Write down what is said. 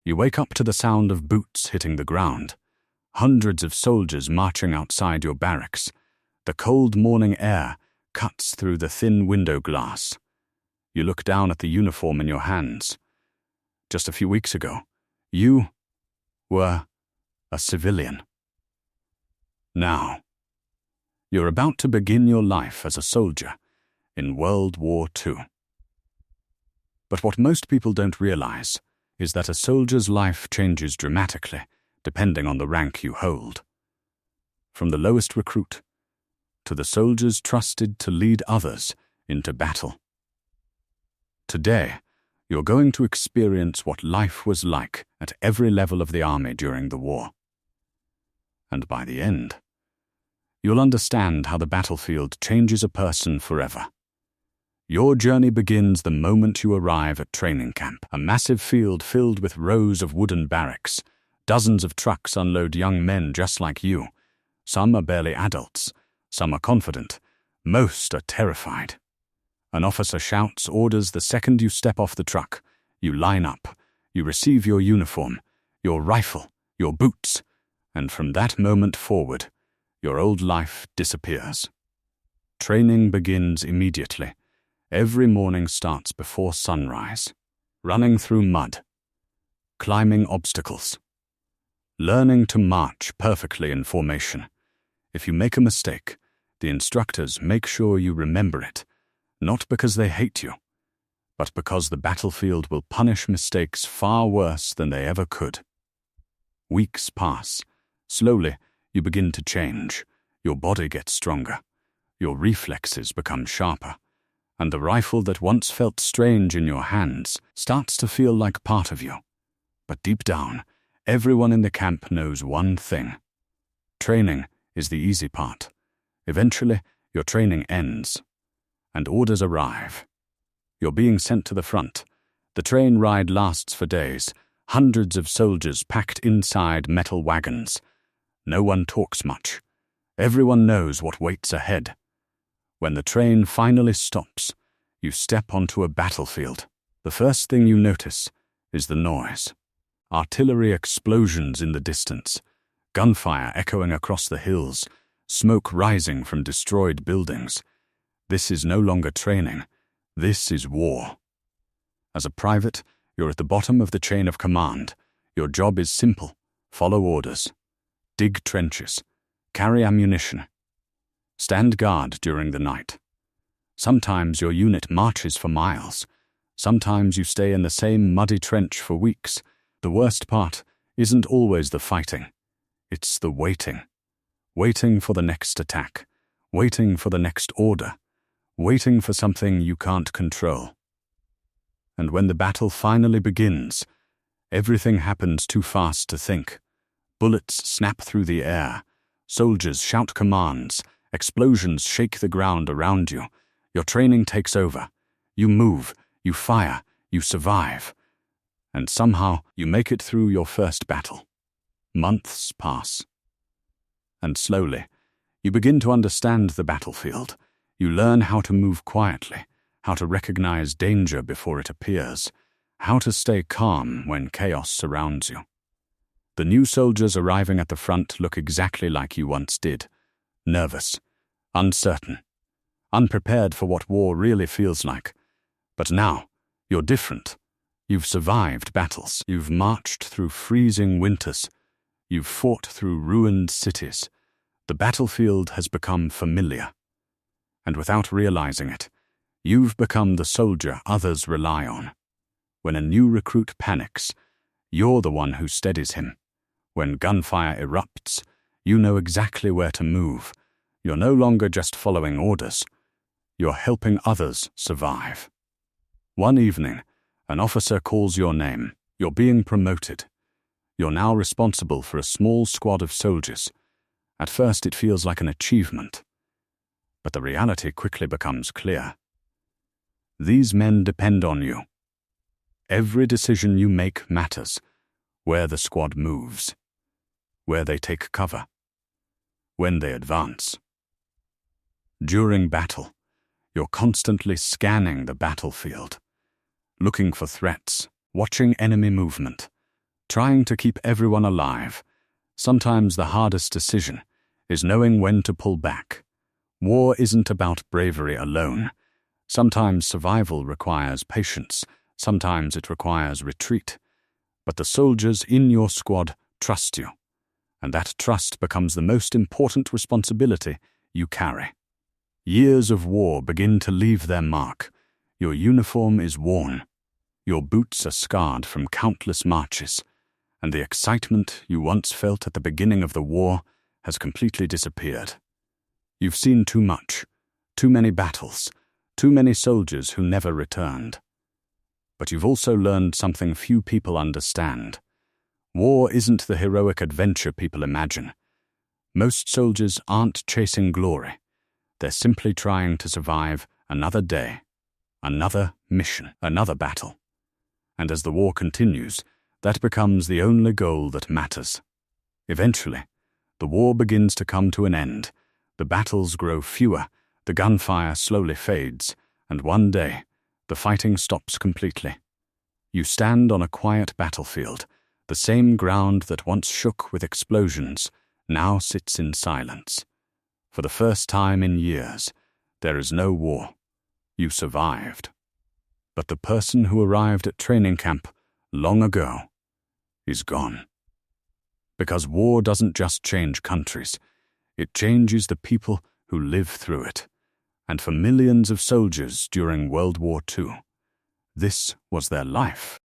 You wake up to the sound of boots hitting the ground, hundreds of soldiers marching outside your barracks. The cold morning air cuts through the thin window glass. You look down at the uniform in your hands. Just a few weeks ago, you were a civilian. Now, you're about to begin your life as a soldier in World War II. But what most people don't realize is that a soldier's life changes dramatically depending on the rank you hold. From the lowest recruit to the soldiers trusted to lead others into battle. Today, you're going to experience what life was like at every level of the army during the war. And by the end, you'll understand how the battlefield changes a person forever. Your journey begins the moment you arrive at training camp, a massive field filled with rows of wooden barracks. Dozens of trucks unload young men just like you. Some are barely adults, some are confident, most are terrified. An officer shouts orders the second you step off the truck. You line up, you receive your uniform, your rifle, your boots, and from that moment forward, your old life disappears. Training begins immediately. Every morning starts before sunrise, running through mud, climbing obstacles, learning to march perfectly in formation. If you make a mistake, the instructors make sure you remember it, not because they hate you, but because the battlefield will punish mistakes far worse than they ever could. Weeks pass. Slowly, you begin to change. Your body gets stronger. Your reflexes become sharper. And the rifle that once felt strange in your hands starts to feel like part of you. But deep down, everyone in the camp knows one thing. Training is the easy part. Eventually, your training ends, and orders arrive. You're being sent to the front. The train ride lasts for days, hundreds of soldiers packed inside metal wagons. No one talks much. Everyone knows what waits ahead. When the train finally stops, you step onto a battlefield. The first thing you notice is the noise. Artillery explosions in the distance, gunfire echoing across the hills, smoke rising from destroyed buildings. This is no longer training. This is war. As a private, you're at the bottom of the chain of command. Your job is simple. Follow orders. Dig trenches. Carry ammunition. Stand guard during the night. Sometimes your unit marches for miles. Sometimes you stay in the same muddy trench for weeks. The worst part isn't always the fighting. It's the waiting. Waiting for the next attack. Waiting for the next order. Waiting for something you can't control. And when the battle finally begins, everything happens too fast to think. Bullets snap through the air. Soldiers shout commands. Explosions shake the ground around you. Your training takes over. You move, you fire, you survive. And somehow you make it through your first battle. Months pass. And slowly, you begin to understand the battlefield. You learn how to move quietly, how to recognize danger before it appears, how to stay calm when chaos surrounds you. The new soldiers arriving at the front look exactly like you once did. Nervous, uncertain, unprepared for what war really feels like. But now, you're different. You've survived battles. You've marched through freezing winters. You've fought through ruined cities. The battlefield has become familiar. And without realizing it, you've become the soldier others rely on. When a new recruit panics, you're the one who steadies him. When gunfire erupts, you know exactly where to move. You're no longer just following orders. You're helping others survive. One evening, an officer calls your name. You're being promoted. You're now responsible for a small squad of soldiers. At first, it feels like an achievement. But the reality quickly becomes clear. These men depend on you. Every decision you make matters. Where the squad moves, where they take cover, when they advance. During battle, you're constantly scanning the battlefield, looking for threats, watching enemy movement, trying to keep everyone alive. Sometimes the hardest decision is knowing when to pull back. War isn't about bravery alone. Sometimes survival requires patience, sometimes it requires retreat. But the soldiers in your squad trust you, and that trust becomes the most important responsibility you carry. Years of war begin to leave their mark. Your uniform is worn. Your boots are scarred from countless marches, and the excitement you once felt at the beginning of the war has completely disappeared. You've seen too much, too many battles, too many soldiers who never returned. But you've also learned something few people understand. War isn't the heroic adventure people imagine. Most soldiers aren't chasing glory. They're simply trying to survive another day, another mission, another battle. And as the war continues, that becomes the only goal that matters. Eventually, the war begins to come to an end. The battles grow fewer, the gunfire slowly fades, and one day, the fighting stops completely. You stand on a quiet battlefield. The same ground that once shook with explosions now sits in silence. For the first time in years, there is no war. You survived. But the person who arrived at training camp long ago is gone. Because war doesn't just change countries, it changes the people who live through it. And for millions of soldiers during World War II, this was their life.